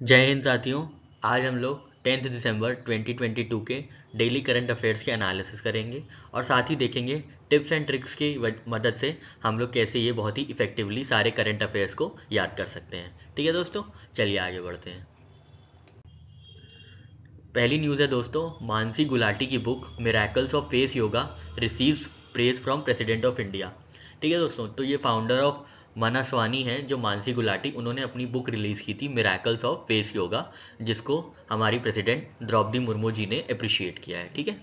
जय हिंद साथियों। आज हम लोग 10 दिसंबर 2022 के डेली करंट अफेयर्स के एनालिसिस करेंगे और साथ ही देखेंगे टिप्स एंड ट्रिक्स की मदद से हम लोग कैसे ये बहुत ही इफेक्टिवली सारे करंट अफेयर्स को याद कर सकते हैं। ठीक है दोस्तों, चलिए आगे बढ़ते हैं। पहली न्यूज़ है दोस्तों, मानसी गुलाटी की book miracles of face yoga receives praise from president of India. ठीक है दोस्तों, तो ये फाउंडर ऑफ मनास्वानी हैं जो मानसी गुलाटी, उन्होंने अपनी बुक रिलीज़ की थी मिरेकल्स ऑफ फेस योगा, जिसको हमारी प्रेसिडेंट द्रौपदी मुर्मू जी ने अप्रिशिएट किया है। ठीक है,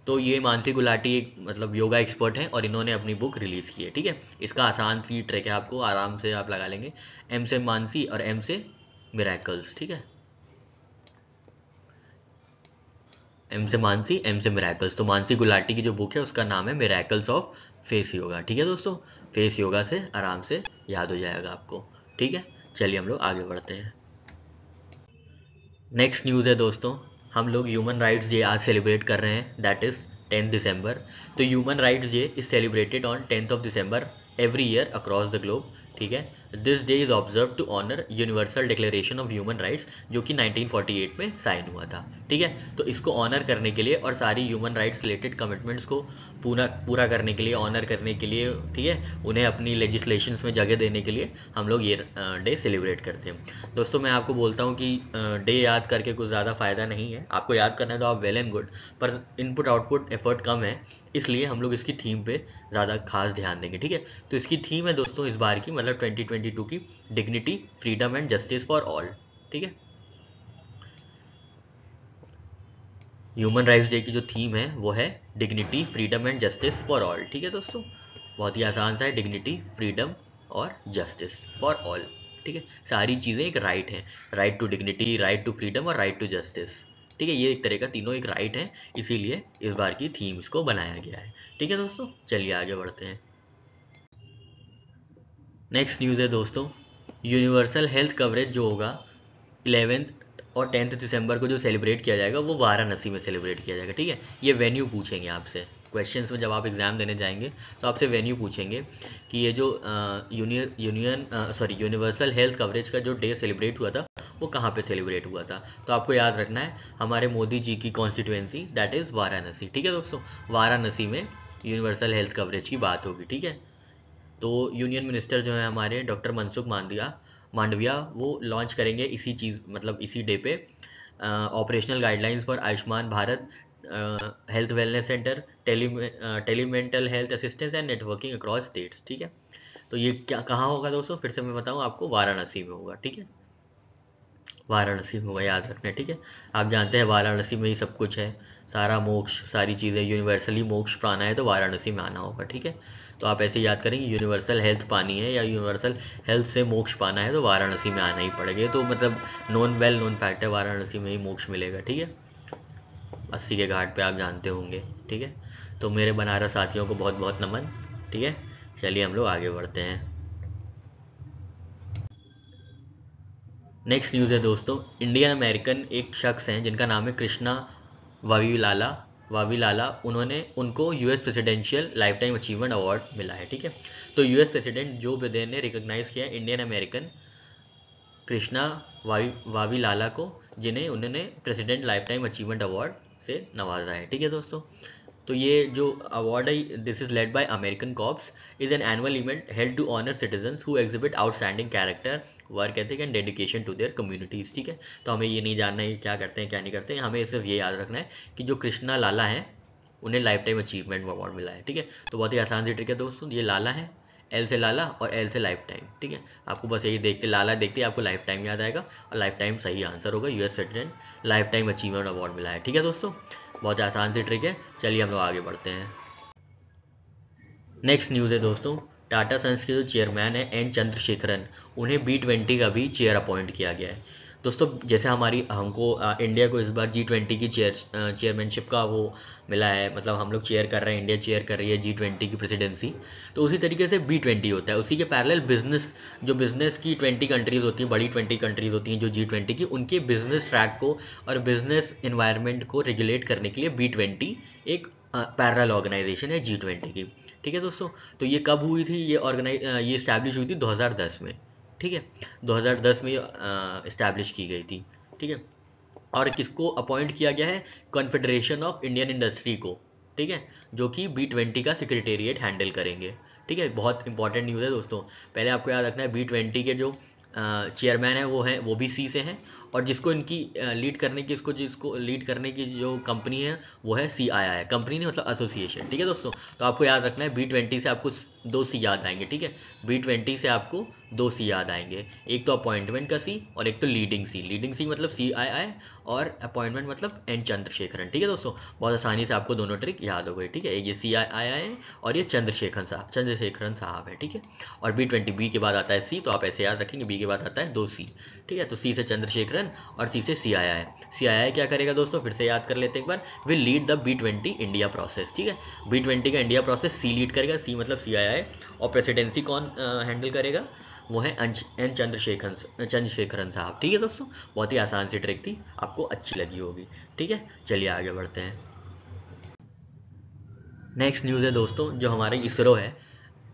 तो ये मानसी गुलाटी एक मतलब योगा एक्सपर्ट हैं और इन्होंने अपनी बुक रिलीज़ की है। ठीक है, इसका आसान सी ट्रिक है, आपको आराम से आप लगा लेंगे। एम से मानसी और एम से मिरेकल्स। ठीक है, एम से मानसी, एम से मिरेकल्स। तो मानसी गुलाटी की जो बुक है उसका नाम है मिरेकल्स ऑफ फेस योगा। ठीक है दोस्तों, फेस योगा से आराम से याद हो जाएगा आपको। ठीक है, चलिए हम लोग आगे बढ़ते हैं। नेक्स्ट न्यूज़ है दोस्तों, हम लोग ह्यूमन राइट्स डे आज सेलिब्रेट कर रहे हैं, दैट इज़ 10 दिसंबर। तो human rights day is celebrated on 10 December every year across the globe. ठीक है, this day is observe to honour universal declaration of human rights जो कि 1948 में साइन हुआ था। ठीक है, तो इसको ऑनर करने के लिए और सारी ह्यूमन राइट्स रिलेटेड कमिटमेंट्स को पूरा पूरा करने के लिए, ऑनर करने के लिए, ठीक है, उन्हें अपनी लेजिस्लेशंस में जगह देने के लिए हम लोग ये डे सेलिब्रेट करते हैं। दोस्तों मैं आपको बोलता हूँ कि डे याद करके कुछ ज़्यादा फ़ायदा नहीं है, आपको याद करना है तो आप वेल एंड गुड, पर इनपुट आउटपुट एफर्ट कम है, इसलिए हम लोग इसकी थीम पे ज़्यादा खास ध्यान देंगे। ठीक है, तो इसकी थीम है दोस्तों इस बार की, मतलब 2022 की, dignity, freedom and justice for all. ठीक है, ह्यूमन राइट्स डे की जो थीम है वो है dignity, freedom and justice for all. ठीक है दोस्तों, बहुत ही आसान सा है, डिग्निटी, फ्रीडम और जस्टिस फॉर ऑल। ठीक है, सारी चीज़ें एक राइट है, right to dignity, right to freedom और राइट टू जस्टिस। ठीक है, ये एक तरह का तीनों एक राइट है, इसीलिए इस बार की थीम इसको बनाया गया है। ठीक है दोस्तों, चलिए आगे बढ़ते हैं। नेक्स्ट न्यूज़ है दोस्तों, यूनिवर्सल हेल्थ कवरेज जो होगा 11 और 10 दिसंबर को जो सेलिब्रेट किया जाएगा वो वाराणसी में सेलिब्रेट किया जाएगा। ठीक है, ये वेन्यू पूछेंगे आपसे क्वेश्चंस में, जब आप एग्ज़ाम देने जाएंगे तो आपसे वेन्यू पूछेंगे कि ये जो यूनिवर्सल हेल्थ कवरेज का जो डे सेलिब्रेट हुआ था वो कहाँ पे सेलिब्रेट हुआ था। तो आपको याद रखना है हमारे मोदी जी की कॉन्स्टिट्यूएंसी, दैट इज़ वाराणसी। ठीक है दोस्तों, वाराणसी में यूनिवर्सल हेल्थ कवरेज की बात होगी। ठीक है, तो यूनियन मिनिस्टर जो है हमारे डॉक्टर मनसुख मांडविया वो लॉन्च करेंगे इसी चीज़, मतलब इसी डे पे, operational guidelines for Ayushman Bharat health wellness centre, telemental health assistance and networking across states. ठीक है, तो ये क्या कहाँ होगा दोस्तों, फिर से मैं बताऊँ आपको, वाराणसी में होगा। ठीक है, वाराणसी में होगा, याद रखना है। ठीक है, आप जानते हैं वाराणसी में ही सब कुछ है, सारा मोक्ष, सारी चीज़ें, यूनिवर्सली मोक्ष पाना है तो वाराणसी में आना होगा। ठीक है, तो आप ऐसे याद करेंगे, यूनिवर्सल हेल्थ पानी है या यूनिवर्सल हेल्थ से मोक्ष पाना है तो वाराणसी में आना ही पड़ेगा। ये तो मतलब वेल नोन फैक्ट है, वाराणसी में ही मोक्ष मिलेगा। ठीक है, 80 के घाट पे आप जानते होंगे। ठीक है, तो मेरे बनारस साथियों को बहुत बहुत नमन। ठीक है, चलिए हम लोग आगे बढ़ते हैं। नेक्स्ट न्यूज़ है दोस्तों, इंडियन अमेरिकन एक शख्स हैं जिनका नाम है कृष्णा वावीलाला वावीलाला, उनको US presidential life time achievement award मिला है। ठीक है, तो यूएस प्रेसिडेंट जो बिडेन ने रिकॉग्नाइज किया इंडियन अमेरिकन कृष्णा वावीलाला को, जिन्हें उन्होंने president life time achievement award से नवाजा है। ठीक है दोस्तों, तो ये जो अवार्ड है, this is led by American corps, is an annual event held to honour citizens who exhibit outstanding character, work ethic and dedication to their communities. ठीक है, तो हमें ये नहीं जानना है क्या करते हैं क्या नहीं करते हैं, हमें सिर्फ ये याद रखना है कि जो कृष्णा लाला है उन्हें लाइफ टाइम अचीवमेंट अवार्ड मिला है। ठीक है, तो बहुत ही आसान सी ट्रिक है दोस्तों, ये लाला है, एल से लाला और एल से लाइफ टाइम। ठीक है, आपको बस यही देखते लाला देखते आपको लाइफ टाइम याद आएगा और लाइफ टाइम सही आंसर होगा, US president life time achievement award मिला है। ठीक है दोस्तों, बहुत आसान सी ट्रिक है, चलिए हम लोग आगे बढ़ते हैं। नेक्स्ट न्यूज़ है दोस्तों, टाटा सन्स के जो चेयरमैन है एन चंद्रशेखरन, उन्हें B20 का भी चेयर अपॉइंट किया गया है। दोस्तों जैसे हमको इंडिया को इस बार G20 की चेयरमैनशिप का वो मिला है, मतलब हम लोग चेयर कर रहे हैं, इंडिया चेयर कर रही है G20 की प्रेसिडेंसी, तो उसी तरीके से B20 होता है, उसी के पैरेलल बिजनेस की 20 कंट्रीज़ होती हैं, बड़ी 20 कंट्रीज़ होती हैं जो G20 की, उनके बिजनेस ट्रैक को और बिजनेस इन्वायरमेंट को रेगुलेट करने के लिए B20 एक पैरेलल ऑर्गेनाइजेशन है G20 की। ठीक है दोस्तों, तो ये कब हुई थी, ये इस्टेब्लिश हुई थी 2010 में। ठीक है, 2010 में इस्टेब्लिश की गई थी। ठीक है, और किसको अपॉइंट किया गया है? कॉन्फेडरेशन ऑफ इंडियन इंडस्ट्री को, ठीक है, जो कि B20 का सेक्रेटेरिएट हैंडल करेंगे। ठीक है, बहुत इंपॉर्टेंट न्यूज़ है दोस्तों। पहले आपको याद रखना है B20 के जो चेयरमैन है वो भी सी से हैं, और जिसको इनकी लीड करने की जिसको लीड करने की जो कंपनी है वो है CII, कंपनी नहीं मतलब एसोसिएशन। ठीक है दोस्तों, तो आपको याद रखना है B20 से आपको 2 C याद आएंगे। ठीक है, B20 से आपको 2 C याद आएंगे, एक तो अपॉइंटमेंट का C और एक तो लीडिंग C। लीडिंग C मतलब CII और अपॉइंटमेंट मतलब N चंद्रशेखरन। ठीक है दोस्तों, बहुत आसानी से आपको दोनों ट्रिक याद हो गई। ठीक है, ये CII है और ये चंद्रशेखरन साहब है। ठीक है, और B20 B के बाद आता है C, तो आप ऐसे याद रखेंगे, B के बाद आता है 2 C। ठीक है, तो C से चंद्रशेखरन और C से CII। CII क्या करेगा दोस्तों, फिर से याद कर लेते एक बार, will lead the B20 India process. ठीक है, B20 का इंडिया प्रोसेस C लीड करेगा, C मतलब CII, और प्रेसिडेंसी कौन हैंडल करेगा? वो है N चंद्रशेखरन साहब। ठीक है दोस्तों, बहुत ही आसान सी ट्रिक थी, आपको अच्छी लगी होगी। ठीक है, चलिए आगे बढ़ते हैं। नेक्स्ट न्यूज़ है दोस्तों, जो हमारी इसरो है,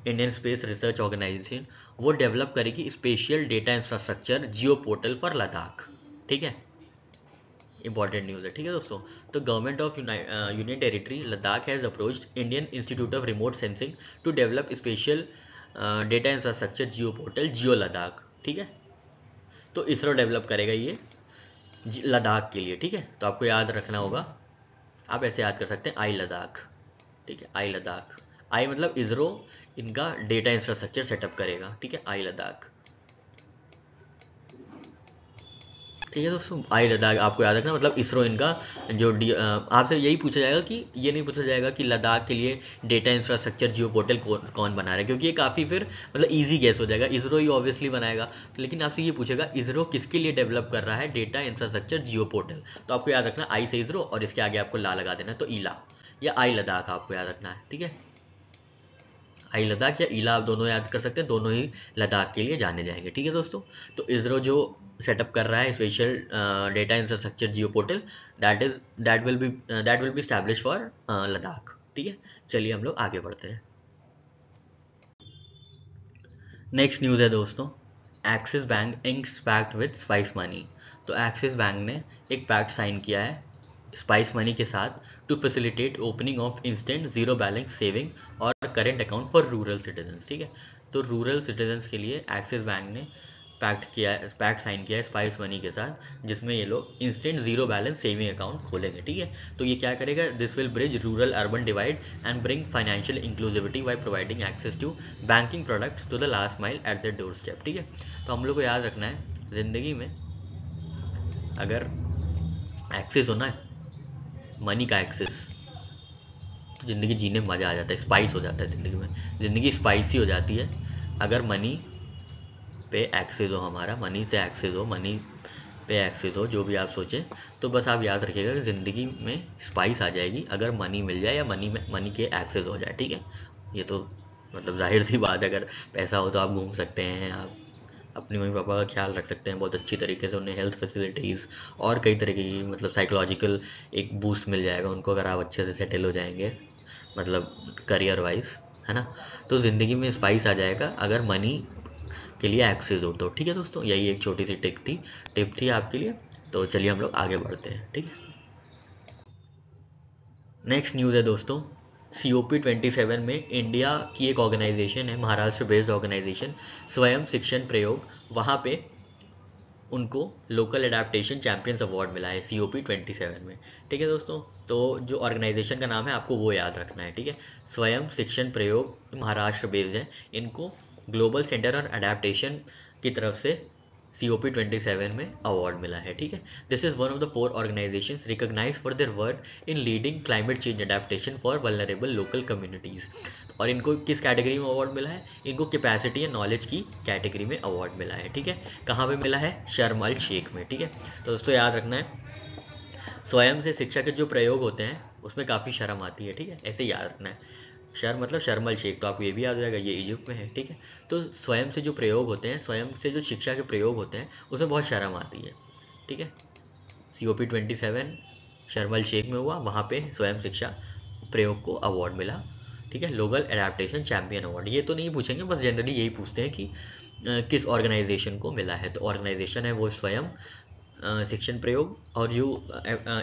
इंडियन स्पेस रिसर्च ऑर्गेनाइजेशन, वो डेवलप करेगी special data infrastructure geo portal for Ladakh. ठीक है, इंपॉर्टेंट न्यूज़ है। ठीक है दोस्तों, तो government of union territory Ladakh has approached Indian Institute of Remote Sensing to develop special data infrastructure geo portal geo Ladakh. ठीक है, तो इसरो डेवलप करेगा ये लद्दाख के लिए। ठीक है, तो आपको याद रखना होगा, आप ऐसे याद कर सकते हैं, आई लद्दाख। ठीक है, आई लद्दाख, आई मतलब इसरो इनका डेटा इंफ्रास्ट्रक्चर सेटअप करेगा। ठीक है, आई लद्दाख। ठीक है दोस्तों, आई लद्दाख आपको याद रखना, मतलब इसरो इनका जो आपसे यही पूछा जाएगा कि ये नहीं पूछा जाएगा कि लद्दाख के लिए डेटा इंफ्रास्ट्रक्चर जियो पोर्टल कौन बना रहा है, क्योंकि ये काफ़ी फिर मतलब इजी गेस हो जाएगा, इसरो ही ऑब्वियसली बनाएगा। लेकिन आपसे ये पूछेगा इसरो किसके लिए डेवलप कर रहा है डेटा इंफ्रास्ट्रक्चर जियो पोर्टल, तो आपको याद रखना आई से इसरो और इसके आगे आपको ला लगा देना, तो ईला या आई लद्दाख आपको याद रखना है। ठीक है, आई लद्दाख या ईला आप दोनों याद कर सकते हैं, दोनों ही लद्दाख के लिए जाने जाएंगे। ठीक है दोस्तों, तो इसरो जो सेटअप कर रहा है special data infrastructure geo portal, that will be establish for Ladakh. ठीक है, चलिए हम लोग आगे बढ़ते हैं। नेक्स्ट न्यूज़ है दोस्तों, Axis Bank inks pact with Spice Money. तो एक्सिस बैंक ने एक पैक्ट साइन किया है स्पाइस मनी के साथ to facilitate opening of instant zero balance saving और current account for rural citizens. ठीक है, तो रूरल सिटीजन्स के लिए एक्सिस बैंक ने पैक्ट साइन किया है स्पाइस मनी के साथ, जिसमें ये लोग instant zero balance saving account खोलेंगे। ठीक है, तो ये क्या करेगा, this will bridge rural urban divide and bring financial inclusivity by providing access to banking products to the last mile at the door step. ठीक है, तो हम लोग को याद रखना है, ज़िंदगी में अगर एक्सेस होना है, मनी का एक्सेस, तो ज़िंदगी जीने में मज़ा आ जाता है, स्पाइस हो जाता है ज़िंदगी में, ज़िंदगी स्पाइसी हो जाती है अगर मनी पे एक्सेस हो, हमारा मनी से एक्सेस हो, मनी पे एक्सेस हो, जो भी आप सोचें। तो बस आप याद रखिएगा कि ज़िंदगी में स्पाइस आ जाएगी अगर मनी मिल जाए या मनी के एक्सेस हो जाए। ठीक है, ये तो मतलब जाहिर सी बात है, अगर पैसा हो तो आप घूम सकते हैं, आप अपने मम्मी पापा का ख्याल रख सकते हैं बहुत अच्छी तरीके से, उन्हें हेल्थ फैसिलिटीज़ और कई तरीके की मतलब साइकोलॉजिकल एक बूस्ट मिल जाएगा उनको, अगर आप अच्छे से सेटल हो जाएंगे मतलब करियर वाइज, है ना। तो ज़िंदगी में स्पाइस आ जाएगा अगर मनी के लिए एक्सेस हो तो। ठीक है दोस्तों, यही एक छोटी सी टिप थी आपके लिए। तो चलिए हम लोग आगे बढ़ते हैं। ठीक है, नेक्स्ट न्यूज़ है दोस्तों, COP27 में इंडिया की एक ऑर्गेनाइजेशन है, महाराष्ट्र बेस्ड ऑर्गेनाइजेशन स्वयं शिक्षण प्रयोग, वहाँ पे उनको लोकल एडेप्टेशन चैंपियंस अवार्ड मिला है COP27 में। ठीक है दोस्तों, तो जो ऑर्गेनाइजेशन का नाम है आपको वो याद रखना है। ठीक है, स्वयं शिक्षण प्रयोग, महाराष्ट्र बेस्ड है, इनको ग्लोबल सेंटर ऑन एडेप्टेशन की तरफ से COP27 में अवार्ड मिला है। ठीक है, this is one of the 4 organisations recognised for their work in leading climate change adaptation for vulnerable local communities. और इनको किस कैटेगरी में अवार्ड मिला है, इनको कैपेसिटी एंड नॉलेज की कैटेगरी में अवार्ड मिला है। ठीक है, कहाँ पे मिला है, शर्म अल शेख में। ठीक है, तो दोस्तों याद रखना है, स्वयं से शिक्षा के जो प्रयोग होते हैं उसमें काफ़ी शर्म आती है। ठीक है, ऐसे याद रखना है, शर्म मतलब शर्म अल शेख, तो आपको ये भी याद हो जाएगा, ये इजिप्ट में है। ठीक है, तो स्वयं से जो प्रयोग होते हैं, स्वयं से जो शिक्षा के प्रयोग होते हैं उसमें बहुत शर्म आती है। ठीक है, COP27 शर्म अल शेख में हुआ, वहाँ पे स्वयं शिक्षा प्रयोग को अवार्ड मिला। ठीक है, ग्लोबल एडेप्टेशन चैंपियन अवार्ड। ये तो नहीं पूछेंगे, बस जनरली यही पूछते हैं कि किस ऑर्गेनाइजेशन को मिला है, तो ऑर्गेनाइजेशन है वो स्वयं शिक्षण प्रयोग, और जो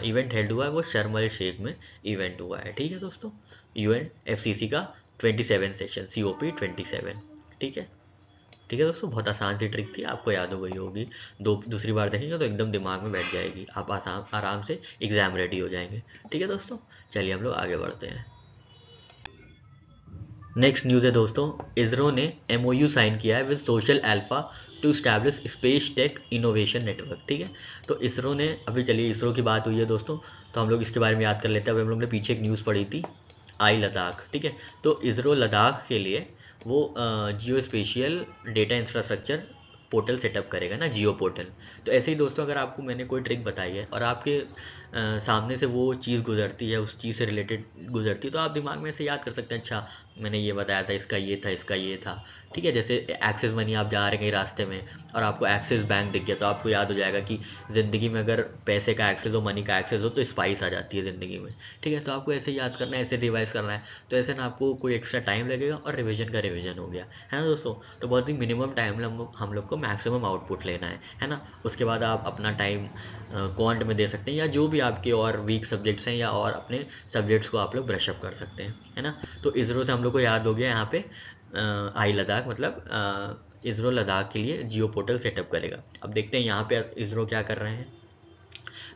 इवेंट हेल्ड हुआ है वो शर्म अल शेख में इवेंट हुआ है। ठीक है दोस्तों, UNFCCC का 27 सेशन, COP 27। ठीक है, ठीक है दोस्तों, बहुत आसान सी ट्रिक थी, आपको याद हो गई होगी। दूसरी बार देखेंगे तो एकदम दिमाग में बैठ जाएगी, आप आराम से एग्जाम रेडी हो जाएंगे। ठीक है दोस्तों, चलिए हम लोग आगे बढ़ते हैं। नेक्स्ट न्यूज़ है दोस्तों, इसरो ने MOU साइन किया है with social alpha two establish space tech innovation network. ठीक है, तो इसरो ने, अभी चलिए इसरो की बात हुई है दोस्तों, तो हम लोग इसके बारे में याद कर लेते हैं। अभी हम लोग ने पीछे एक न्यूज़ पढ़ी थी, आई लद्दाख। ठीक है, तो इसरो लद्दाख के लिए वो geospatial data infrastructure portal setup करेगा ना, जियो पोर्टल। तो ऐसे ही दोस्तों, अगर आपको मैंने कोई ट्रिक बताई है और आपके सामने से वो चीज़ गुजरती है, उस चीज़ से रिलेटेड गुजरती है, तो आप दिमाग में से याद कर सकते हैं, अच्छा मैंने ये बताया था, इसका ये था, इसका ये था। ठीक है, जैसे एक्सिस मनी, आप जा रहे हैं कहीं रास्ते में और आपको एक्सिस बैंक दिख गया, तो आपको याद हो जाएगा कि ज़िंदगी में अगर पैसे का एक्सेस हो, मनी का एक्सेस हो, तो स्पाइस आ जाती है ज़िंदगी में। ठीक है, तो आपको ऐसे याद करना है, ऐसे रिवाइज करना है, तो ऐसे ना आपको कोई एक्स्ट्रा टाइम लगेगा और रिविजन का रिविजन हो गया है ना दोस्तों। तो बहुत ही मिनिमम टाइम में हम लोग को मैक्सिमम आउटपुट लेना है ना। उसके बाद आप अपना टाइम क्वांट में दे सकते हैं, या जो भी आपके और वीक सब्जेक्ट्स हैं, या और अपने सब्जेक्ट्स को आप लोग ब्रशअप कर सकते हैं, है ना। तो इसरो से हम लोग को याद हो गया यहाँ पे आई लद्दाख, मतलब इसरो लद्दाख के लिए जियो पोर्टल सेटअप करेगा। अब देखते हैं यहाँ पे इसरो क्या कर रहे हैं।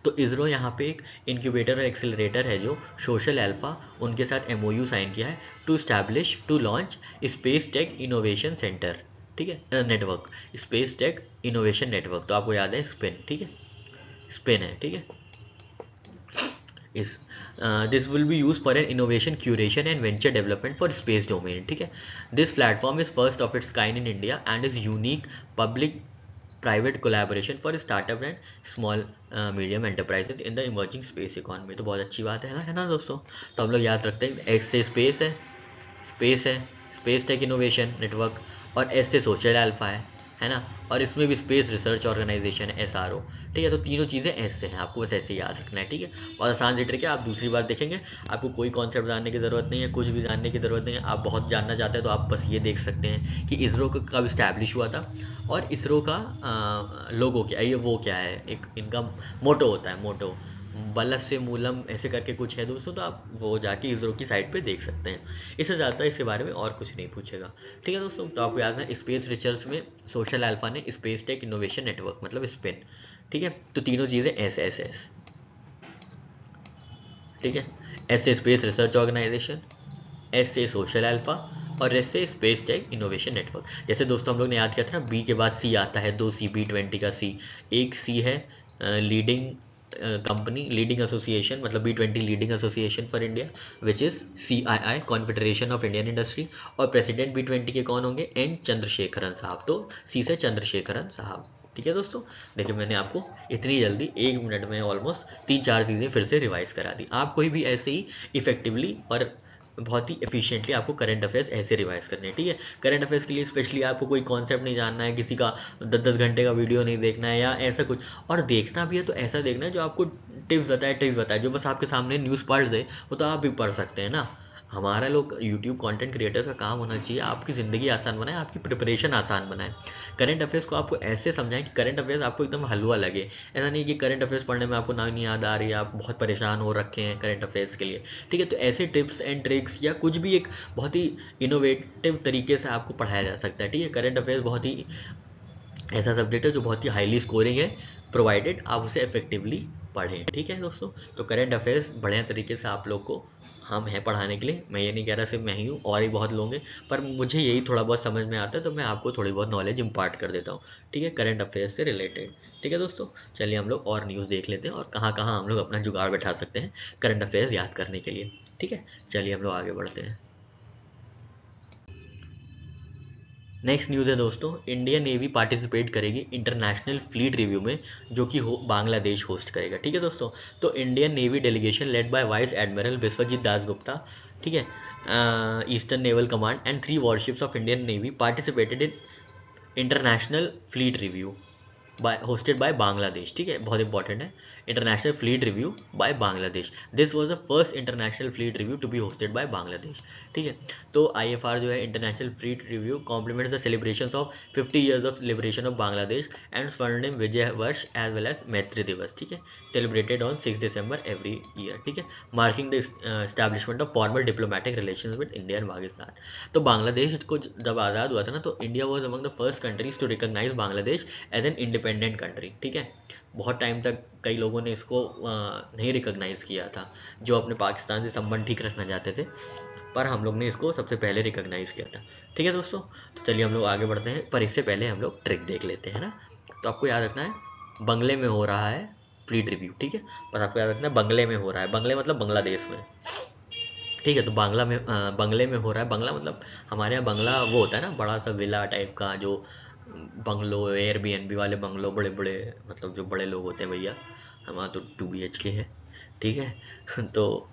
तो इसरो यहाँ पे एक इंक्यूबेटर और एक्सेलरेटर है जो सोशल अल्फा, उनके साथ MOU साइन किया है to launch space tech innovation centre. ठीक है, network, space tech innovation network, तो आपको याद है स्पिन। ठीक है, स्पिन है। ठीक है, इस this will be use for an innovation curation and venture development for space domain. ठीक है, this platform is first of its kind in India and is unique public private collaboration for startup and small medium enterprises in the emerging space economy. तो बहुत अच्छी बात है ना दोस्तों। तो हम लोग याद रखते हैं, एक्स से स्पेस है, स्पेस टेक इनोवेशन नेटवर्क, और एस से सोशल अल्फा है ना, और इसमें भी स्पेस रिसर्च ऑर्गेनाइजेशन है, SRO। ठीक है, तो तीनों चीज़ें एस से हैं, आपको बस ऐसे ही याद रखना है। ठीक है, बहुत आसान सी ट्रिक है, आप दूसरी बार देखेंगे, आपको कोई कॉन्सेप्ट जानने की ज़रूरत नहीं है, कुछ भी जानने की ज़रूरत नहीं है। आप बहुत जानना चाहते हैं तो आप बस ये देख सकते हैं कि इसरो कब इस्टेब्लिश हुआ था, और इसरो का लोगो क्या है, ये वो क्या है, एक इनका मोटो होता है, मोटो बलस्य मूलम ऐसे करके कुछ है दोस्तों, तो आप वो जाके इसरो की साइट पे देख सकते हैं। इससे ज़्यादा इसके बारे में और कुछ नहीं पूछेगा। ठीक है दोस्तों, तो आपको याद है स्पेस रिसर्च में सोशल अल्फा ने स्पेस टेक इनोवेशन नेटवर्क मतलब स्पिन। ठीक है, तो तीनों चीज़ें एस। ठीक है, एस से स्पेस रिसर्च ऑर्गेनाइजेशन, एस से सोशल अल्फा, और एस से स्पेस टेक इनोवेशन नेटवर्क। जैसे दोस्तों हम लोग ने याद किया था ना, बी के बाद सी आता है, 2C, B20 का C, एक C है लीडिंग कंपनी, लीडिंग एसोसिएशन, मतलब B20 leading association for India, which is CII, confederation of Indian industry, और प्रेसिडेंट B20 के कौन होंगे, N चंद्रशेखरन साहब, तो C से चंद्रशेखरन साहब। ठीक है दोस्तों, देखिए मैंने आपको इतनी जल्दी 1 मिनट में ऑलमोस्ट 3-4 चीज़ें फिर से रिवाइज करा दी। आप कोई भी ऐसे ही इफेक्टिवली और बहुत ही एफिशिएंटली आपको करंट अफेयर्स ऐसे रिवाइज करने हैं। ठीक है, करंट अफेयर्स के लिए स्पेशली आपको कोई कॉन्सेप्ट नहीं जानना है, किसी का 10-10 घंटे का वीडियो नहीं देखना है, या ऐसा कुछ, और देखना भी है तो ऐसा देखना है जो आपको टिप्स बताए, जो बस आपके सामने न्यूज़ पढ़ दे, वो तो आप भी पढ़ सकते हैं ना। हमारा लोग यूट्यूब कंटेंट क्रिएटर्स का काम होना चाहिए आपकी ज़िंदगी आसान बनाए, आपकी प्रिपरेशन आसान बनाए। करंट अफेयर्स को आपको ऐसे समझाएं कि करंट अफेयर्स आपको एकदम हलवा लगे। ऐसा नहीं कि करंट अफेयर्स पढ़ने में आपको ना नहीं याद आ रही है, आप बहुत परेशान हो रखे हैं करंट अफेयर्स के लिए। ठीक है, तो ऐसे टिप्स एंड ट्रिक्स या कुछ भी एक बहुत ही इनोवेटिव तरीके से आपको पढ़ाया जा सकता है। ठीक है, करंट अफेयर्स बहुत ही ऐसा सब्जेक्ट है जो बहुत ही हाईली स्कोरिंग है, प्रोवाइडेड आप उसे इफेक्टिवली पढ़ें। ठीक है दोस्तों, तो करंट अफेयर्स बढ़िया तरीके से आप लोग को हम हैं पढ़ाने के लिए। मैं ये नहीं कह रहा सिर्फ मैं ही हूँ, और ही बहुत लोग हैं, पर मुझे यही थोड़ा बहुत समझ में आता है तो मैं आपको थोड़ी बहुत नॉलेज इम्पार्ट कर देता हूँ। ठीक है, करंट अफेयर्स से रिलेटेड। ठीक है दोस्तों, चलिए हम लोग और न्यूज़ देख लेते हैं और कहाँ कहाँ हम लोग अपना जुगाड़ बैठा सकते हैं करंट अफेयर्स याद करने के लिए। ठीक है, चलिए हम लोग आगे बढ़ते हैं। नेक्स्ट न्यूज़ है दोस्तों, इंडियन नेवी पार्टिसिपेट करेगी इंटरनेशनल फ्लीट रिव्यू में, जो कि बांग्लादेश होस्ट करेगा। ठीक है दोस्तों, तो Indian navy delegation led by vice admiral Vishwajit Dasgupta, ठीक है, eastern naval command and 3 warships of Indian navy participated in international fleet review hosted by Bangladesh, ठीक है, बहुत इंपॉर्टेंट है। International fleet review by Bangladesh, this was the first international fleet review to be hosted by Bangladesh, ठीक है। तो IFR जो है international fleet review compliments the celebrations of 50 years of liberation of Bangladesh and स्वर्णिम विजय वर्ष एज वेल एज मैत्री दिवस, ठीक है, celebrated on 6 December every year, ठीक है, marking the establishment of formal diplomatic relations with India and Pakistan. तो बांग्लादेश को जब आज़ाद हुआ था ना, तो India was among the first countries to recognise Bangladesh as an independent country, ठीक है। बहुत टाइम तक कई लोगों ने इसको नहीं रिकॉग्नाइज किया था, जो अपने पाकिस्तान से संबंध ठीक रखना चाहते थे, पर हम लोग ने इसको सबसे पहले रिकॉग्नाइज किया था, ठीक है दोस्तों। तो चलिए हम लोग आगे बढ़ते हैं, पर इससे पहले हम लोग ट्रिक देख लेते हैं ना। तो आपको याद रखना है बंगले में हो रहा है फ्लीट रिव्यू, ठीक है, बस आपको याद रखना है बंगले में हो रहा है, बंगले मतलब बांग्लादेश में, ठीक है। तो बंगले में हो रहा है, बंगला मतलब हमारे यहाँ बंगला वो होता है ना, बड़ा सा विला टाइप का, जो बंगलो एयरबीएनबी वाले बंगलो, बड़े बड़े, मतलब जो बड़े लोग होते हैं भैया, हमारा तो 2 BHK है, ठीक है। तो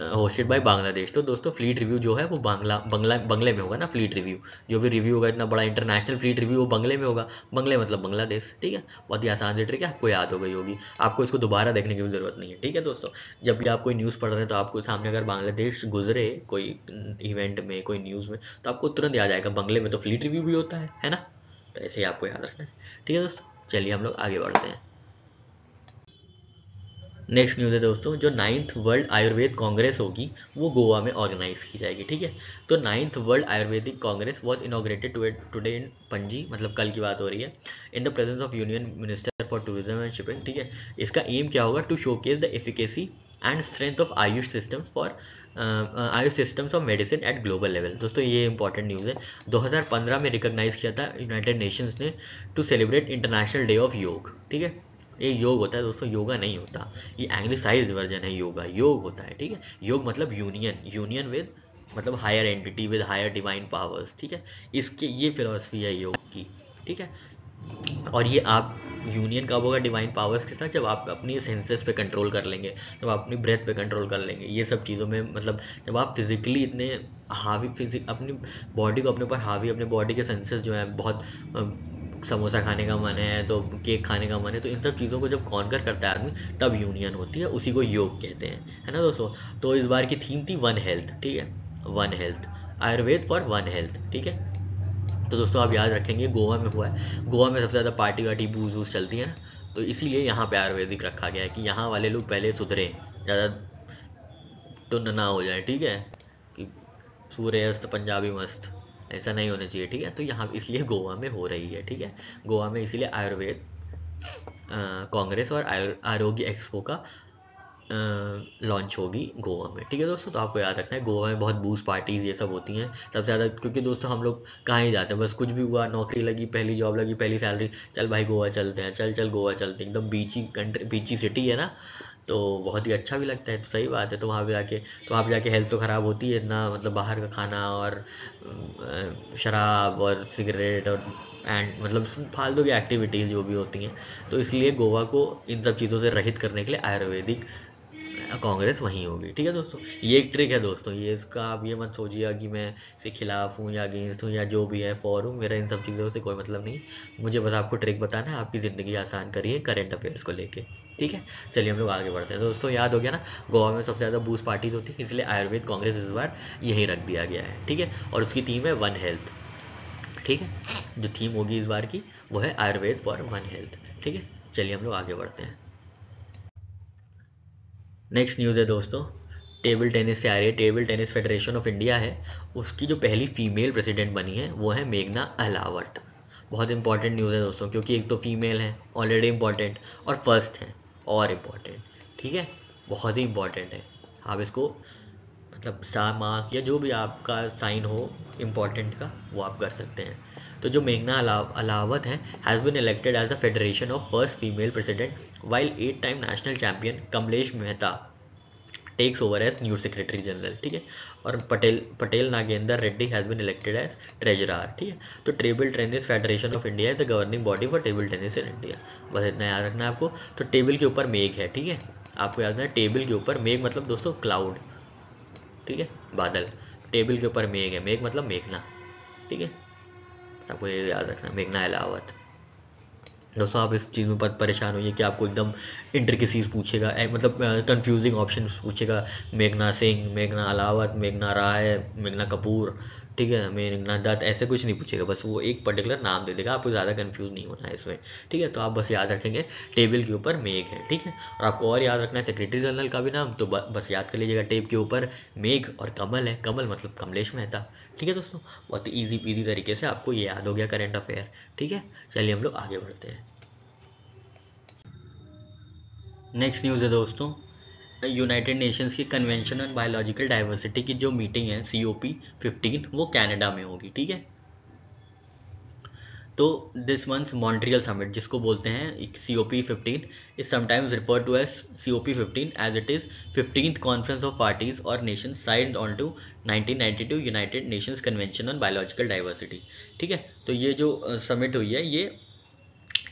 होस्टेड बाय बांग्लादेश। तो दोस्तों फ्लीट रिव्यू जो है वो बंगले में होगा ना, फ्लीट रिव्यू जो भी रिव्यू होगा, इतना बड़ा इंटरनेशनल फ्लीट रिव्यू वो बंगले में होगा, बंगले मतलब बांग्लादेश, ठीक है। बहुत ही आसान से ट्रिक है, आपको याद हो गई होगी, आपको इसको दोबारा देखने की भी जरूरत नहीं है, ठीक है दोस्तों। जब भी आप कोई न्यूज़ पढ़ रहे हैं तो आपको सामने अगर बांग्लादेश गुजरे कोई इवेंट में, कोई न्यूज़ में, तो आपको तुरंत याद आएगा बंगले में तो फ्लीट रिव्यू भी होता है ना। तो ऐसे ही आपको याद रखना है, ठीक है दोस्तों। चलिए हम लोग आगे बढ़ते हैं। नेक्स्ट न्यूज़ है दोस्तों, जो 9th वर्ल्ड आयुर्वेद कांग्रेस होगी वो गोवा में ऑर्गेनाइज की जाएगी, ठीक है। तो 9th world Ayurvedic congress was inaugurated today in Panaji, मतलब कल की बात हो रही है, in the presence of union minister for tourism and shipping, ठीक है। इसका एम क्या होगा, to showcase the efficacy and strength of AYUSH systems of medicine at global level. दोस्तों ये इंपॉर्टेंट न्यूज़ है, 2015 में रिकॉग्नाइज किया था यूनाइटेड नेशंस ने to celebrate international day of yoga, ठीक है। ये योग होता है दोस्तों, योगा नहीं होता, ये एंग्लिसाइज वर्जन है योगा, योग होता है, ठीक है। योग मतलब यूनियन विद, मतलब higher entity with higher divine powers, ठीक है। इसके ये फिलॉसफी है योग की, ठीक है। और ये आप यूनियन कब होगा डिवाइन पावर्स के साथ, जब आप अपनी सेंसेस पे कंट्रोल कर लेंगे, जब आप अपनी ब्रेथ पे कंट्रोल कर लेंगे, ये सब चीज़ों में, मतलब जब आप फिजिकली इतने हावी, अपनी बॉडी को अपने ऊपर हावी, अपने बॉडी के सेंसेस जो है बहुत, समोसा खाने का मन है तो केक खाने का मन है, तो इन सब चीज़ों को जब कॉन्कर करता है आदमी, तब यूनियन होती है, उसी को योग कहते हैं, है ना दोस्तों। तो इस बार की थीम थी वन हेल्थ, ठीक है, one health, Ayurveda for one health, ठीक है। तो दोस्तों आप याद रखेंगे गोवा में हुआ है, गोवा में सबसे ज़्यादा पार्टी वार्टी बूज वूज चलती है ना, तो इसीलिए यहाँ पे आयुर्वेदिक रखा गया है कि यहाँ वाले लोग पहले सुधरे, ज़्यादा टुन्न ना हो जाए, ठीक है, कि सूर्य अस्त पंजाबी मस्त, ऐसा नहीं होना चाहिए, ठीक है। तो यहाँ इसलिए गोवा में हो रही है, ठीक है, गोवा में इसीलिए आयुर्वेद कांग्रेस और आरोग्य एक्सपो का लॉन्च होगी गोवा में, ठीक है दोस्तों। तो आपको याद रखना है गोवा में बहुत बूज पार्टीज ये सब होती हैं सबसे ज़्यादा, क्योंकि दोस्तों हम लोग कहाँ ही जाते हैं, बस कुछ भी हुआ, नौकरी लगी, पहली जॉब लगी, पहली सैलरी, चल भाई गोवा चलते हैं, चल गोवा चलते हैं, एकदम बीची कंट्री, बीची सिटी है ना, तो बहुत ही अच्छा भी लगता है, तो सही बात है। तो वहाँ पे जाके हेल्थ तो ख़राब होती है इतना, मतलब बाहर का खाना और शराब और सिगरेट और एंड मतलब फालतू की एक्टिविटीज़ जो भी होती हैं, तो इसलिए गोवा को इन सब चीज़ों से रहित करने के लिए आयुर्वेदिक कांग्रेस वहीं होगी, ठीक है दोस्तों। ये एक ट्रिक है दोस्तों, ये इसका आप ये मत सोचिएगा कि मैं इसके खिलाफ हूँ या अगेंस्ट हूँ या जो भी है फॉर हूँ, मेरा इन सब चीज़ों से कोई मतलब नहीं, मुझे बस आपको ट्रिक बताना है, आपकी ज़िंदगी आसान करिए करंट अफेयर्स को लेके, ठीक है। चलिए हम लोग आगे बढ़ते हैं दोस्तों। याद हो गया ना, गोवा में सबसे ज़्यादा बूस्ट पार्टीज होती है, इसलिए आयुर्वेद कांग्रेस इस बार यहीं रख दिया गया है, ठीक है। और उसकी थीम है वन हेल्थ, ठीक है, जो थीम होगी इस बार की वो है आयुर्वेद फॉर वन हेल्थ, ठीक है। चलिए हम लोग आगे बढ़ते हैं। नेक्स्ट न्यूज़ है दोस्तों, टेबल टेनिस से आ रही है, table tennis federation of India है, उसकी जो पहली फीमेल प्रेसिडेंट बनी है वो है मेघना अहलावत। बहुत इंपॉर्टेंट न्यूज़ है दोस्तों, क्योंकि एक तो फीमेल है ऑलरेडी इंपॉर्टेंट, और फर्स्ट है और इम्पॉर्टेंट, ठीक है, बहुत ही इंपॉर्टेंट है। आप इसको मतलब स्टार मार्क या जो भी आपका साइन हो इम्पोर्टेंट का वो आप कर सकते हैं। तो जो मेघना अलावत है has been elected as the federation of first female president, while 8 time national champion Kamlesh Mehta takes over as new secretary general, ठीक है। और Patel Nagendra Reddy has been elected as treasurer, ठीक है। तो table tennis federation of India is the governing body for table tennis in India, बस इतना याद रखना है आपको। तो टेबल के ऊपर मेघ है, ठीक है, आपको याद रखना है टेबल के ऊपर मेघ मतलब दोस्तों क्लाउड, ठीक है, बादल, टेबल के ऊपर मेघ है, मेघ मतलब मेघना, ठीक है, सबको ये याद रखना, मेघना अहलावत। दोस्तों आप इस चीज़ में परेशान होइए कि आपको एकदम इंट्रिकेसीज पूछेगा, मतलब कंफ्यूजिंग ऑप्शन पूछेगा, मेघना सिंह, मेघना अलावत, मेघना राय, मेघना कपूर, ठीक है, मेघना दत्त, ऐसे कुछ नहीं पूछेगा, बस वो एक पर्टिकुलर नाम दे देगा, आपको ज़्यादा कंफ्यूज नहीं होना है इसमें, ठीक है। तो आप बस याद रखेंगे टेबल के ऊपर मेघ है, ठीक है। और आपको और याद रखना है सेक्रेटरी जनरल का भी नाम, तो बस याद कर लीजिएगा टेब के ऊपर मेघ और कमल है, कमल मतलब कमलेश मेहता, ठीक है दोस्तों। बहुत ईजी पीजी तरीके से आपको ये याद हो गया करेंट अफेयर, ठीक है। चलिए हम लोग आगे बढ़ते हैं। नेक्स्ट न्यूज़ है दोस्तों, यूनाइटेड नेशंस की कन्वेंशन ऑन बायोलॉजिकल डाइवर्सिटी की जो मीटिंग है COP15 वो कनाडा में होगी, ठीक है। तो दिस मंथ्स मॉन्ट्रियल समिट जिसको बोलते हैं COP15 is sometimes referred to as COP15 as it is 15th conference of parties और nations signed on to 1992 United Nations convention on biological diversity, ठीक है। तो ये जो समिट हुई है ये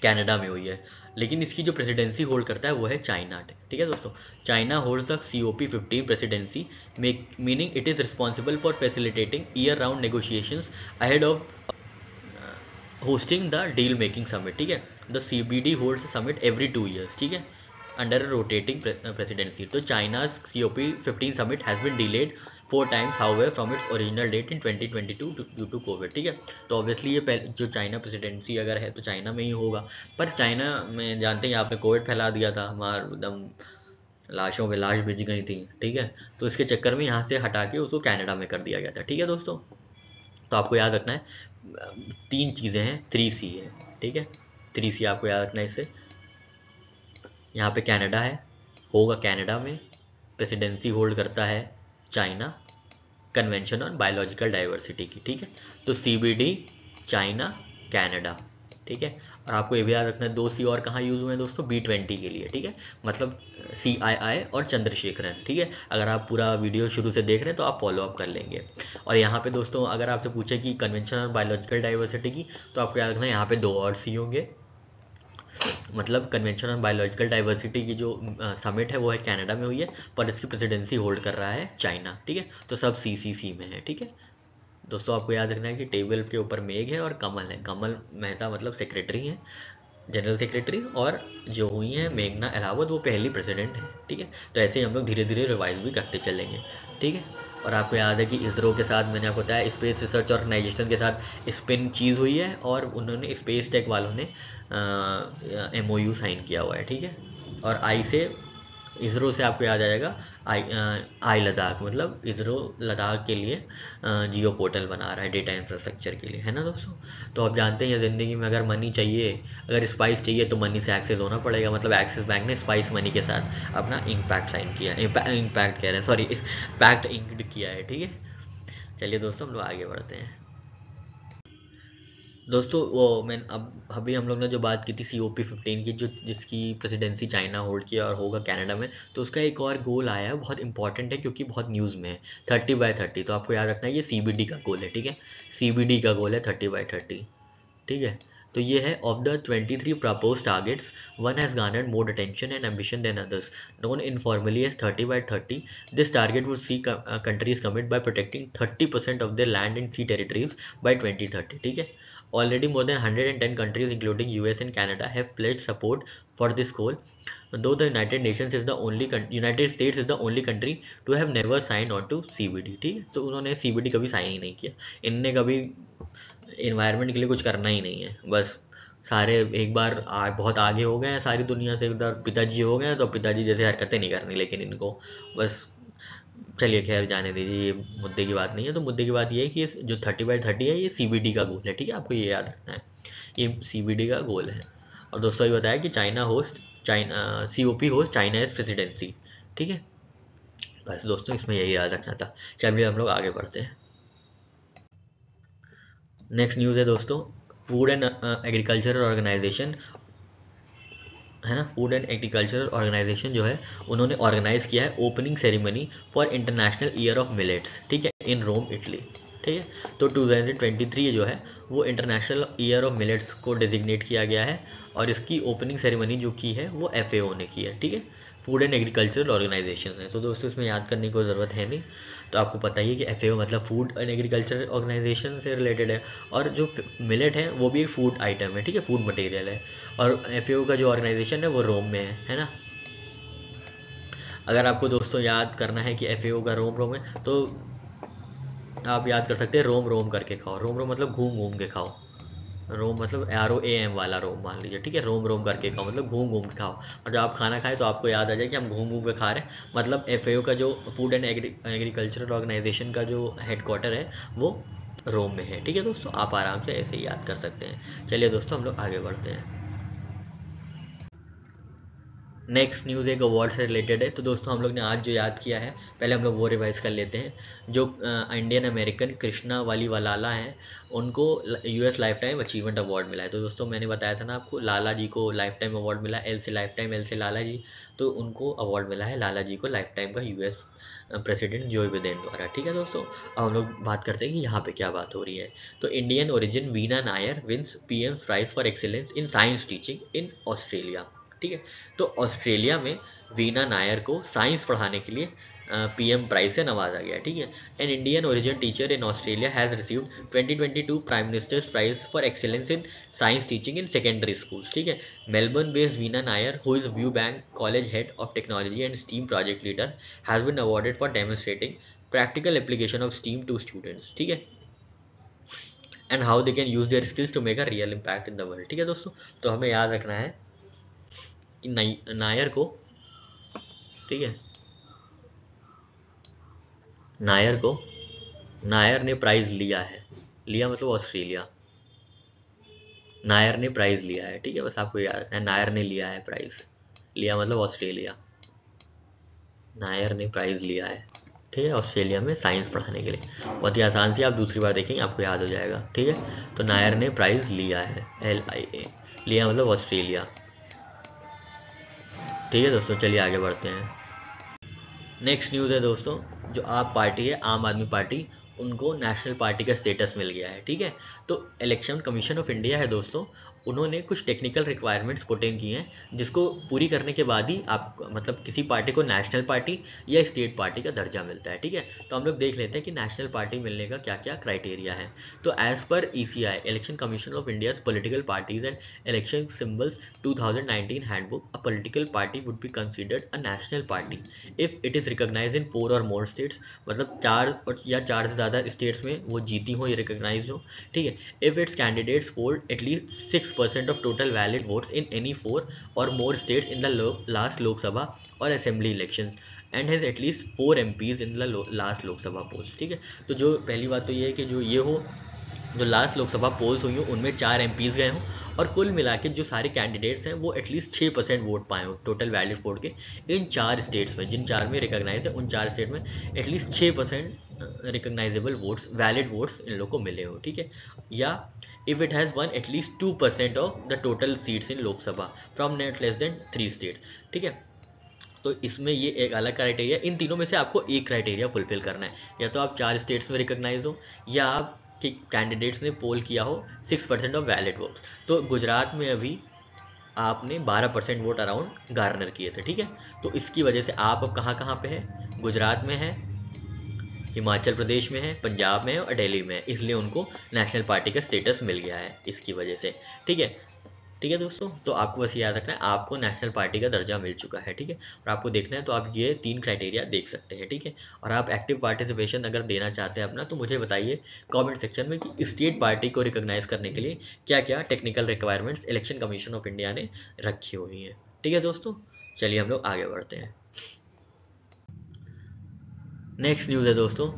कनाडा में हुई है, लेकिन इसकी जो प्रेसिडेंसी होल्ड करता है वो है चाइना, ठीक है दोस्तों। China hold the COP15 presidency, meaning it is responsible for facilitating year round negotiations ahead of hosting the deal making summit, ठीक है। The CBD holds summit every 2 years, ठीक है, अंडर रोटेटिंग प्रेसिडेंसी। तो China's COP15 summit has been delayed 4 times however from its original date in 2022 due to COVID, ठीक है। तो obviously ये जो चाइना प्रेसिडेंसी अगर है तो चाइना में ही होगा, पर चाइना में जानते हैं आपने कोविड फैला दिया था, हमारा एकदम लाशों पे लाश भिज गई थी, ठीक है। तो इसके चक्कर में यहाँ से हटा के उसको कनाडा में कर दिया गया था, ठीक है दोस्तों। तो आपको याद रखना है 3 चीज़ें हैं, 3C है, ठीक है। 3C आपको याद रखना है इससे। यहाँ पे कनाडा है, होगा कनाडा में, प्रेसिडेंसी होल्ड करता है China, convention on biological diversity की, ठीक है। तो CBD चाइना कनाडा, ठीक है। और आपको ये भी याद रखना है 2C और कहाँ यूज़ हुए हैं दोस्तों, B20 के लिए, ठीक है, मतलब CII और चंद्रशेखरन, ठीक है। अगर आप पूरा वीडियो शुरू से देख रहे हैं तो आप फॉलो अप कर लेंगे। और यहाँ पे दोस्तों अगर आपसे पूछे कि कन्वेंशन ऑन बायोलॉजिकल डाइवर्सिटी की, तो आपको याद रखना है यहाँ पे 2 और C होंगे, मतलब कन्वेंशन ऑन बायोलॉजिकल डाइवर्सिटी की जो समिट है वो है कनाडा में हुई है, पर इसकी प्रेसिडेंसी होल्ड कर रहा है चाइना, ठीक है। तो सब CCC में है, ठीक है दोस्तों। आपको याद रखना है कि टेबल के ऊपर मेघ है और कमल है, कमल मेहता मतलब सेक्रेटरी हैं, जनरल सेक्रेटरी, और जो हुई हैं मेघना अलावत वो पहली प्रेसिडेंट है, ठीक है। तो ऐसे ही हम लोग धीरे धीरे रिवाइज भी करते चलेंगे, ठीक है। और आपको याद है कि इसरो के साथ मैंने आपको बताया स्पेस रिसर्च ऑर्गेनाइजेशन के साथ स्पिन चीज़ हुई है, और उन्होंने स्पेस टेक वालों ने MOU साइन किया हुआ है, ठीक है। और आई से इसरो से आपको याद आ जाएगा आई लद्दाख, मतलब इसरो लद्दाख के लिए जियो पोर्टल बना रहा है डेटा इंफ्रास्ट्रक्चर के लिए, है ना दोस्तों। तो आप जानते हैं ज़िंदगी में अगर मनी चाहिए, अगर स्पाइस चाहिए तो मनी से एक्सेस होना पड़ेगा, मतलब एक्सिस बैंक ने स्पाइस मनी के साथ अपना इम्पैक्ट साइन किया, इम्पैक्ट कह रहे हैं सॉरी, पैक्ट इंक्ड किया है, ठीक है। चलिए दोस्तों हम लोग आगे बढ़ते हैं। दोस्तों वो मैं अब अभी हम लोग ने जो बात की थी COP15 की, जो जिसकी प्रेसिडेंसी चाइना होल्ड किया और होगा कनाडा में, तो उसका एक और गोल आया है, बहुत इंपॉर्टेंट है क्योंकि बहुत न्यूज़ में है, 30/30। तो आपको याद रखना है ये CBD का गोल है, ठीक है। CBD का गोल है 30/30, ठीक है। तो ये है of the 23 proposed targets, one has garnered more attention and ambition than others, known informally as 30/30. This target would see countries commit by protecting 30% of their land and sea territories by 2030, ठीक है। Already more than 110 countries including US and Canada have pledged support for this goal, though the United States is the only country to have never signed on to CBD, ठीक है। तो उन्होंने CBD कभी sign ही नहीं किया, इनने कभी environment के लिए कुछ करना ही नहीं है, बस सारे एक बार बहुत आगे हो गए हैं सारी दुनिया से, उधर पिताजी हो गए हैं तो पिताजी जैसे हरकतें नहीं करनी, लेकिन इनको बस, चलिए खैर जाने दीजिए, ये मुद्दे की बात नहीं है। तो मुद्दे की बात ये है कि जो 30/30 है ये CBD का गोल है, ठीक है, आपको ये याद रखना है, ये CBD का गोल है। और दोस्तों ये बताया कि China COP host China is presidency, ठीक है। बस दोस्तों इसमें यही याद रखना था। चलिए हम लोग आगे बढ़ते हैं। नेक्स्ट न्यूज़ है दोस्तों, फूड एंड एग्रीकल्चरल ऑर्गेनाइजेशन, है ना, फूड एंड एग्रीकल्चरल ऑर्गेनाइजेशन जो है उन्होंने ऑर्गेनाइज किया है opening ceremony for international year of millets, ठीक है, इन रोम इटली, ठीक है। तो 2023 जो है वो इंटरनेशनल ईयर ऑफ मिलेट्स को डेजिग्नेट किया गया है और इसकी ओपनिंग सेरेमनी जो की है वो FAO ने की है, ठीक है, फूड एंड एग्रीकल्चरल ऑर्गेनाइजेशन है। तो दोस्तों इसमें याद करने की ज़रूरत है नहीं, तो आपको पता ही है कि FAO मतलब फूड एंड एग्रीकल्चर ऑर्गेनाइजेशन से रिलेटेड है, और जो मिलेट है वो भी एक फूड आइटम है, ठीक है, फूड मटेरियल है, और FAO का जो ऑर्गेनाइजेशन है वो रोम में है ना। अगर आपको दोस्तों याद करना है कि FAO का रोम है, तो आप याद कर सकते हैं रोम रोम करके खाओ। रोम रोम मतलब घूम घूम के खाओ, रोम मतलब ROAM वाला रोम मान लीजिए, ठीक है, रोम रोम करके खाओ मतलब घूम घूम के खाओ। और जब आप खाना खाएं तो आपको याद आ जाए कि हम घूम घूम के खा रहे हैं, मतलब FAO का जो फूड एंड एग्रीकल्चरल ऑर्गेनाइजेशन का जो हेडक्वार्टर है वो रोम में है, ठीक है दोस्तों, आप आराम से ऐसे ही याद कर सकते हैं। चलिए दोस्तों हम लोग आगे बढ़ते हैं। नेक्स्ट न्यूज़ एक अवार्ड से रिलेटेड है। तो दोस्तों हम लोग ने आज जो याद किया है पहले हम लोग वो रिवाइज कर लेते हैं। जो इंडियन अमेरिकन कृष्णा वालीवाला हैं उनको US life time achievement award मिला है। तो दोस्तों मैंने बताया था ना आपको, लाला जी को लाइफ टाइम अवार्ड मिला, एल से लाइफ टाइम, एल से लाला जी, तो उनको अवार्ड मिला है लाला जी को लाइफ टाइम का US प्रेसिडेंट जो बिदेन द्वारा, ठीक है दोस्तों। अब हम लोग बात करते हैं कि यहाँ पे क्या बात हो रही है। तो Indian origin Veena Nair wins PM prize for excellence in science teaching in Australia, ठीक है। तो ऑस्ट्रेलिया में वीना नायर को साइंस पढ़ाने के लिए PM प्राइज से नवाजा गया, ठीक है। An Indian origin teacher in Australia has received 2022 prime minister's prize for excellence in science teaching in secondary schools, ठीक है। Melbourne based Veena Nair who is Viewbank College head of technology and STEAM project leader has been awarded for demonstrating practical application of STEAM to students, ठीक है, and how they can use their skills to make a real impact in the world, ठीक है दोस्तों। तो हमें याद रखना है कि नायर को, ठीक है, नायर को, नायर ने प्राइज लिया है, लिया मतलब ऑस्ट्रेलिया, नायर ने प्राइज लिया है, ठीक है, बस आपको याद रखना है नायर ने लिया है प्राइज, लिया मतलब ऑस्ट्रेलिया, नायर ने प्राइज लिया है, ठीक है, ऑस्ट्रेलिया में साइंस पढ़ाने के लिए। बहुत ही आसान सी, आप दूसरी बार देखेंगे आपको याद हो जाएगा, ठीक है। तो नायर ने प्राइज लिया है, LIA, लिया मतलब ऑस्ट्रेलिया, ठीक है दोस्तों। चलिए आगे बढ़ते हैं। नेक्स्ट न्यूज़ है दोस्तों, जो आप पार्टी है आम आदमी पार्टी, उनको नेशनल पार्टी का स्टेटस मिल गया है, ठीक है। तो इलेक्शन कमीशन ऑफ इंडिया है दोस्तों, उन्होंने कुछ टेक्निकल रिक्वायरमेंट्स पुट इन की हैं जिसको पूरी करने के बाद ही आप मतलब किसी पार्टी को नेशनल पार्टी या स्टेट पार्टी का दर्जा मिलता है, ठीक है। तो हम लोग देख लेते हैं कि नेशनल पार्टी मिलने का क्या क्या क्राइटेरिया है। तो एज पर ECI Election Commission of India political parties and election symbols 2019 handbook, a political party would be considered a national party if it is recognised in 4 or more states, मतलब 4 से ज़्यादा स्टेट्स में वो जीती हो या रिकॉग्नाइज हो, ठीक है। If it's candidates hold at least 6% of total valid votes in any 4 or more states in the last Lok Sabha or assembly elections and has at least 4 MPs in the last Lok Sabha post, ठीक है। तो जो पहली बात तो ये है कि जो ये हो, जो लास्ट लोकसभा पोल्स हुई हो उनमें 4 MPs गए हों, और कुल मिला के जो सारे कैंडिडेट्स हैं वो एटलीस्ट 6% वोट पाए हो टोटल वैलिड वोट के इन 4 स्टेट्स में, जिन 4 में रिकॉग्नाइज है उन 4 स्टेट में at least 6% recognisable votes, valid votes इन लोग को मिले हो, ठीक है। या if it has one at least 2% of the total seats in Lok Sabha from not less than 3 states, ठीक है। तो इसमें ये एक अलग क्राइटेरिया, इन तीनों में से आपको एक क्राइटेरिया फुलफिल करना है, या तो आप 4 स्टेट्स में रिकॉग्नाइज हो, या आप कि कैंडिडेट्स ने पोल किया हो 6% ऑफ वैलिड वोट्स। तो गुजरात में अभी आपने 12% वोट अराउंड गार्नर किए थे, ठीक है। तो इसकी वजह से आप अब कहाँ कहाँ पे हैं, गुजरात में है, हिमाचल प्रदेश में है, पंजाब में है और दिल्ली में है, इसलिए उनको नेशनल पार्टी का स्टेटस मिल गया है इसकी वजह से, ठीक है। ठीक है दोस्तों, तो आपको बस याद रखना है आपको नेशनल पार्टी का दर्जा मिल चुका है, ठीक है। और आपको देखना है तो आप ये 3 क्राइटेरिया देख सकते हैं, ठीक है। और आप एक्टिव पार्टिसिपेशन अगर देना चाहते हैं अपना, तो मुझे बताइए कमेंट सेक्शन में कि स्टेट पार्टी को रिकॉग्नाइज करने के लिए क्या क्या technical requirements election Commission of India ने रखी हुई हैं, ठीक है दोस्तों। चलिए हम लोग आगे बढ़ते हैं। नेक्स्ट न्यूज़ है दोस्तों,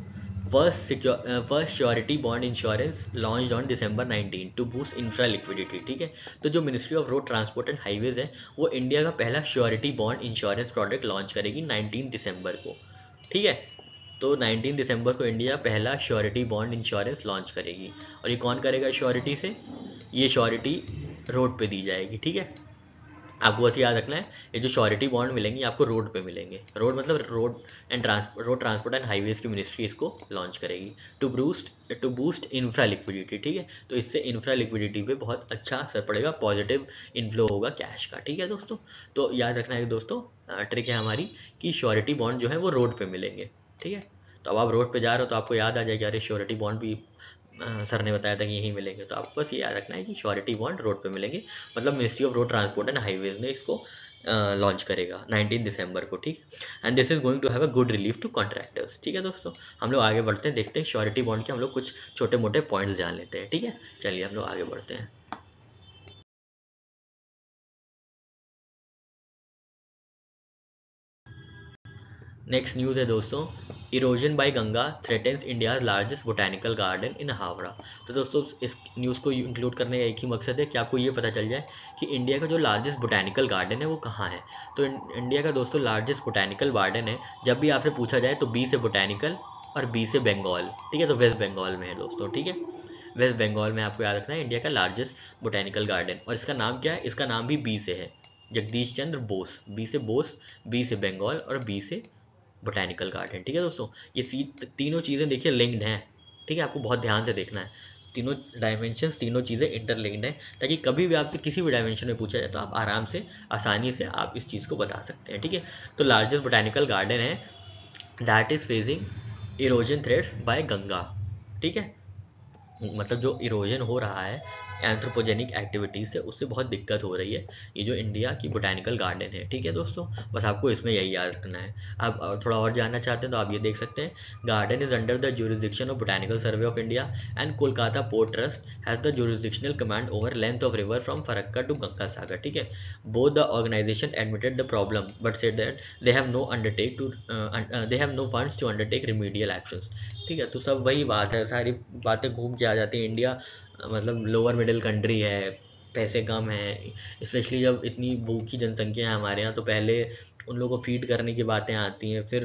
first surety bond insurance launched on December 19 to boost infra liquidity, ठीक है। तो जो ministry of road transport and highways है वो इंडिया का पहला surety bond insurance product launch करेगी 19 दिसंबर को, ठीक है। तो 19 दिसंबर को इंडिया पहला श्योरिटी बॉन्ड इंश्योरेंस लॉन्च करेगी, और ये कौन करेगा श्योरिटी से, ये श्योरिटी रोड पे दी जाएगी, ठीक है। आपको बस याद रखना है, ये जो श्योरिटी बॉन्ड मिलेंगे आपको रोड पे मिलेंगे। रोड मतलब रोड ट्रांसपोर्ट एंड हाईवेज की मिनिस्ट्री इसको लॉन्च करेगी टू बूस्ट इंफ्रा लिक्विडिटी। ठीक है, तो इससे इंफ्रा लिक्विडिटी पे बहुत अच्छा असर पड़ेगा, पॉजिटिव इनफ्लो होगा कैश का। ठीक है दोस्तों, तो याद रखना है दोस्तों, ट्रिक है हमारी कि श्योरिटी बॉन्ड जो है वो रोड पे मिलेंगे। ठीक है, तो अब आप रोड पे जा रहे हो तो आपको याद आ जाएगा अरे श्योरिटी बॉन्ड भी सर ने बताया था कि यहीं मिलेंगे, तो आपको बस ये याद रखना है कि श्योरिटी बॉन्ड रोड पे मिलेंगे, मतलब ministry of road transport and highways ने इसको लॉन्च करेगा 19 दिसंबर को। ठीक, and this is going to have a good relief to contractors. ठीक है दोस्तों, हम लोग आगे बढ़ते हैं, देखते हैं श्योरिटी बॉन्ड के हम लोग कुछ छोटे मोटे पॉइंट्स जान लेते हैं। ठीक है, चलिए हम लोग आगे बढ़ते हैं। नेक्स्ट न्यूज़ है दोस्तों, erosion bye Ganga threatens India's largest botanical garden इन हावड़ा। तो दोस्तों इस न्यूज़ को इंक्लूड करने का एक ही मकसद है कि आपको ये पता चल जाए कि इंडिया का जो लार्जेस्ट बोटेनिकल गार्डन है वो कहाँ है। तो इंडिया का दोस्तों लार्जेस्ट बोटेनिकल गार्डन है, जब भी आपसे पूछा जाए तो बी से बोटेनिकल और बी से बंगाल। ठीक है, तो वेस्ट बंगाल में है दोस्तों। ठीक है, वेस्ट बंगाल में आपको याद रखना है इंडिया का लार्जेस्ट बोटेनिकल गार्डन, और इसका नाम क्या है, इसका नाम भी बी से है, जगदीश चंद्र बोस। बी से बोस, बी से बंगाल और बी से बोटेनिकल गार्डन। ठीक है दोस्तों, ये तीनों चीज़ें देखिए लिंक्ड हैं। ठीक है, आपको बहुत ध्यान से देखना है, तीनों डायमेंशंस, तीनों चीज़ें इंटरलिंक्ड हैं, ताकि कभी भी आपसे किसी भी डायमेंशन में पूछा जाए तो आप आराम से आसानी से आप इस चीज़ को बता सकते हैं। ठीक है, तो लार्जेस्ट बोटेनिकल गार्डन है that is facing erosion threats by Ganga. ठीक है, मतलब जो इरोजन हो रहा है एंथ्रोपोजेनिक एक्टिविटीज से, उससे बहुत दिक्कत हो रही है ये जो इंडिया की बोटेनिकल गार्डन है। ठीक है दोस्तों, बस आपको इसमें यही याद रखना है। आप थोड़ा और जानना चाहते हैं तो आप ये देख सकते हैं, garden is under the jurisdiction of Botanical Survey of India and Kolkata port trust has the jurisdictional command over length of river from Farakka to Ganga Sagar. ठीक है, both the organisation admitted the problem but said that they have no funds to undertake remedial actions. ठीक है, तो सब वही बात है, सारी बातें घूम के आ जाती है। इंडिया मतलब लोअर मिडिल कंट्री है, पैसे कम हैं, स्पेशली जब इतनी भूखी जनसंख्या है हमारे यहाँ, तो पहले उन लोगों को फीड करने की बातें आती हैं, फिर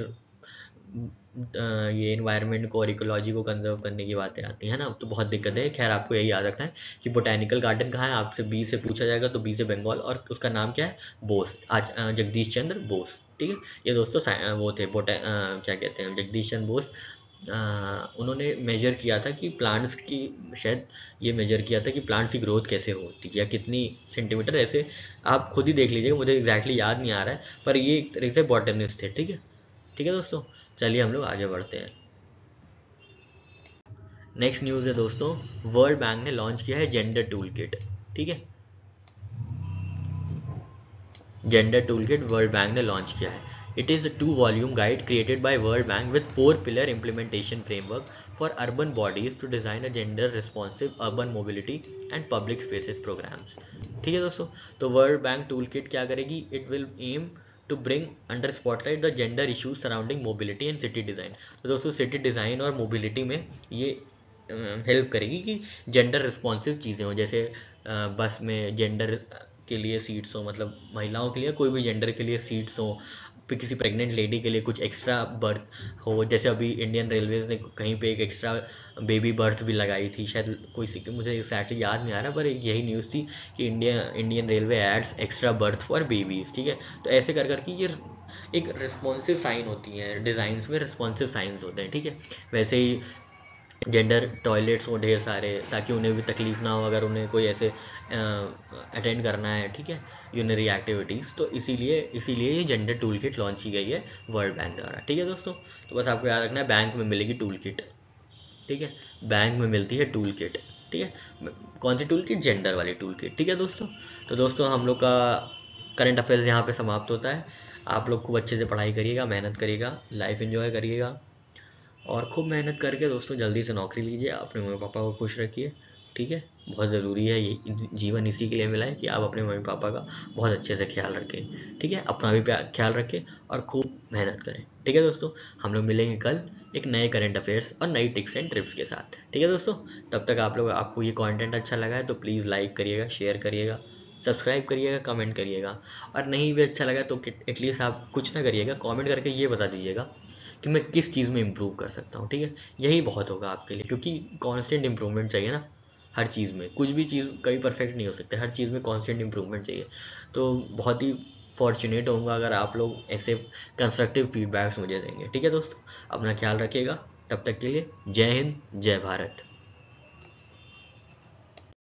ये इन्वायरमेंट को और इकोलॉजी को कंजर्व करने की बातें आती हैं ना, तो बहुत दिक्कत है। खैर आपको यही याद रखना है कि बोटेनिकल गार्डन कहाँ है, आपसे बी से पूछा जाएगा तो बी से बंगाल, और उसका नाम क्या है, बोस, आज जगदीश चंद्र बोस। ठीक है, ये दोस्तों वो थे क्या कहते हैं, जगदीश चंद्र बोस। उन्होंने मेजर किया था कि प्लांट्स की, शायद ये मेजर किया था कि प्लांट्स की ग्रोथ कैसे होती है, कितनी सेंटीमीटर, ऐसे आप खुद ही देख लीजिएगा, मुझे एग्जैक्टली याद नहीं आ रहा है, पर ये एक तरीके से बॉटनिस्ट थे। ठीक है, ठीक है दोस्तों, चलिए हम लोग आगे बढ़ते हैं। नेक्स्ट न्यूज़ है दोस्तों, वर्ल्ड बैंक ने लॉन्च किया है जेंडर टूल किट। ठीक है, gender tool kit world bank ने लॉन्च किया है। It is a 2-volume guide created by World Bank with 4-pillar implementation framework for urban bodies to design a gender responsive urban mobility and public spaces programs। ठीक है दोस्तों, तो world bank tool kit क्या करेगी, it will aim to bring under spotlight the gender issues surrounding mobility and city design. तो दोस्तों city design और mobility में ये हेल्प करेगी कि जेंडर रिस्पॉन्सिव चीज़ें हों, जैसे बस में जेंडर के लिए सीट्स हो, मतलब महिलाओं के लिए, कोई भी जेंडर के लिए सीट्स हो, फिर किसी प्रेग्नेंट लेडी के लिए कुछ एक्स्ट्रा बर्थ हो, जैसे अभी इंडियन रेलवेज ने कहीं पे एक एक्स्ट्रा बेबी बर्थ भी लगाई थी, शायद कोई मुझे एक्जैक्टली याद नहीं आ रहा, पर यही न्यूज़ थी कि Indian railway adds extra berth for babies. ठीक है, तो ऐसे कर करके ये एक रिस्पॉन्सिव साइन होती है, डिज़ाइंस में रिस्पॉन्सिव साइंस होते हैं। ठीक है, वैसे ही जेंडर टॉयलेट्स हो ढेर सारे, ताकि उन्हें भी तकलीफ ना हो अगर उन्हें कोई ऐसे अटेंड करना है। ठीक है, यूनरी एक्टिविटीज़, तो इसीलिए ये जेंडर टूल किट लॉन्च की गई है वर्ल्ड बैंक द्वारा। ठीक है दोस्तों, तो बस आपको याद रखना है बैंक में मिलेगी टूल किट। ठीक है, बैंक में मिलती है टूल किट। ठीक है, कौन सी टूल किट, जेंडर वाली टूल किट। ठीक है दोस्तों, तो दोस्तों हम लोग का करंट अफेयर्स यहाँ पे समाप्त होता है। आप लोग खूब अच्छे से पढ़ाई करिएगा, मेहनत करिएगा, लाइफ एंजॉय करिएगा, और खूब मेहनत करके दोस्तों जल्दी से नौकरी लीजिए, अपने मम्मी पापा को खुश रखिए। ठीक है, बहुत ज़रूरी है, ये जीवन इसी के लिए मिला है कि आप अपने मम्मी पापा का बहुत अच्छे से ख्याल रखें। ठीक है, अपना भी ख्याल रखें और खूब मेहनत करें। ठीक है दोस्तों, हम लोग मिलेंगे कल एक नए करंट अफेयर्स और नई टिप्स एंड ट्रिप्स के साथ। ठीक है दोस्तों, तब तक आपको ये कंटेंट अच्छा लगा है तो प्लीज़ लाइक करिएगा, शेयर करिएगा, सब्सक्राइब करिएगा, कमेंट करिएगा, और नहीं भी अच्छा लगा तो एटलीस्ट आप कुछ ना करिएगा, कमेंट करके ये बता दीजिएगा कि मैं किस चीज़ में इम्प्रूव कर सकता हूँ। ठीक है, यही बहुत होगा आपके लिए, क्योंकि कांस्टेंट इम्प्रूवमेंट चाहिए ना, हर चीज़ में कुछ भी चीज़ कभी परफेक्ट नहीं हो सकते, हर चीज़ में कॉन्स्टेंट इंप्रूवमेंट चाहिए। तो बहुत ही फॉर्चुनेट होऊंगा अगर आप लोग ऐसे कंस्ट्रक्टिव फीडबैक्स मुझे देंगे। ठीक है दोस्तों, अपना ख्याल रखिएगा, तब तक के लिए जय हिंद, जय भारत।